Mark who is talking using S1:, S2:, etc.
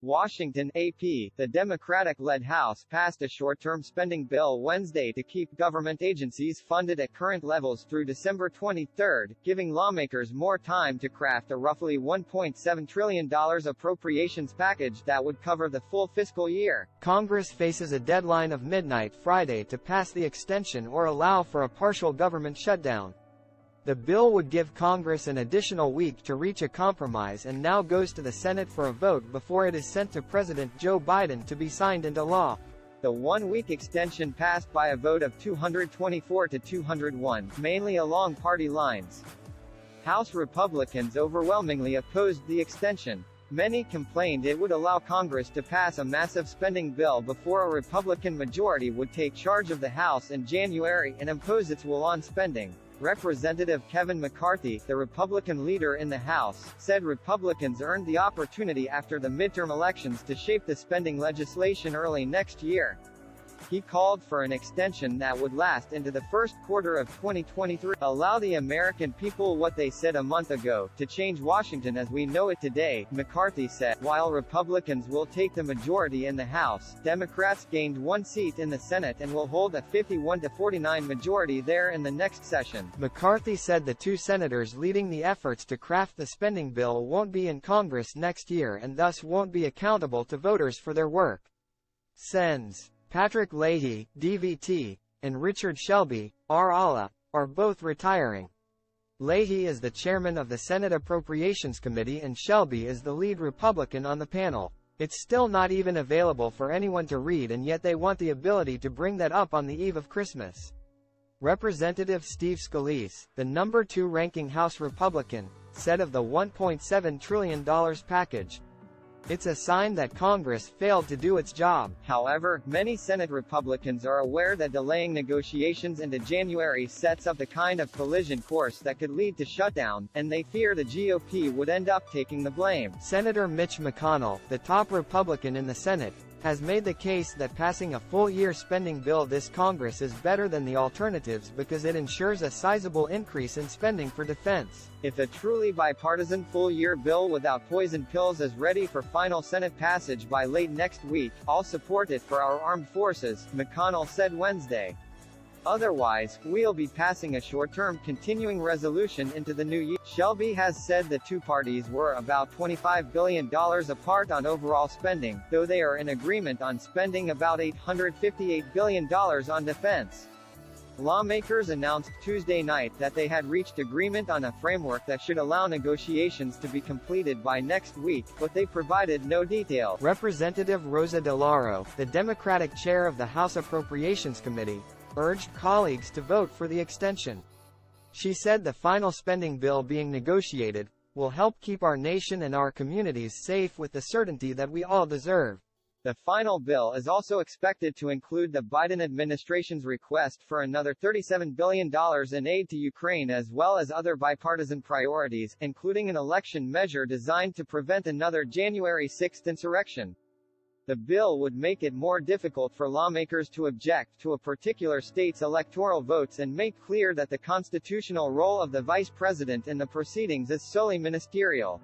S1: Washington, AP. The Democratic-led House passed a short-term spending bill Wednesday to keep government agencies funded at current levels through December 23, giving lawmakers more time to craft a roughly $1.7 trillion appropriations package that would cover the full fiscal year.
S2: Congress faces a deadline of midnight Friday to pass the extension or allow for a partial government shutdown. The bill would give Congress an additional week to reach a compromise and now goes to the Senate for a vote before it is sent to President Joe Biden to be signed into law.
S1: The one-week extension passed by a vote of 224 to 201, mainly along party lines. House Republicans overwhelmingly opposed the extension. Many complained it would allow Congress to pass a massive spending bill before a Republican majority would take charge of the House in January and impose its will on spending. Representative Kevin McCarthy, the Republican leader in the House, said Republicans earned the opportunity after the midterm elections to shape the spending legislation early next year. He called for an extension that would last into the first quarter of 2023, allow the American people what they said a month ago, to change Washington as we know it today, McCarthy said. While Republicans will take the majority in the House, Democrats gained one seat in the Senate and will hold a 51-49 majority there in the next session.
S2: McCarthy said the two senators leading the efforts to craft the spending bill won't be in Congress next year and thus won't be accountable to voters for their work. Sens. Patrick Leahy, DVT, and Richard Shelby, R. are both retiring. Leahy is the chairman of the Senate Appropriations Committee and Shelby is the lead Republican on the panel. It's still not even available for anyone to read and yet they want the ability to bring that up on the eve of Christmas. Representative Steve Scalise, the number 2 ranking House Republican, said of the $1.7 trillion package, "It's a sign that Congress failed to do its job."
S1: However, many Senate Republicans are aware that delaying negotiations into January sets up the kind of collision course that could lead to shutdown, and they fear the GOP would end up taking the blame.
S2: Senator Mitch McConnell, the top Republican in the Senate, has made the case that passing a full-year spending bill this Congress is better than the alternatives because it ensures a sizable increase in spending for defense.
S1: If a truly bipartisan full-year bill without poison pills is ready for final Senate passage by late next week, I'll support it for our armed forces, McConnell said Wednesday. Otherwise, we'll be passing a short-term continuing resolution into the new year. Shelby has said the two parties were about $25 billion apart on overall spending, though they are in agreement on spending about $858 billion on defense. Lawmakers announced Tuesday night that they had reached agreement on a framework that should allow negotiations to be completed by next week, but they provided no detail.
S2: Representative Rosa DeLauro, the Democratic chair of the House Appropriations Committee, urged colleagues to vote for the extension. She said the final spending bill being negotiated will help keep our nation and our communities safe with the certainty that we all deserve.
S1: The final bill is also expected to include the Biden administration's request for another $37 billion in aid to Ukraine as well as other bipartisan priorities, including an election measure designed to prevent another January 6 insurrection. The bill would make it more difficult for lawmakers to object to a particular state's electoral votes and make clear that the constitutional role of the vice president in the proceedings is solely ministerial.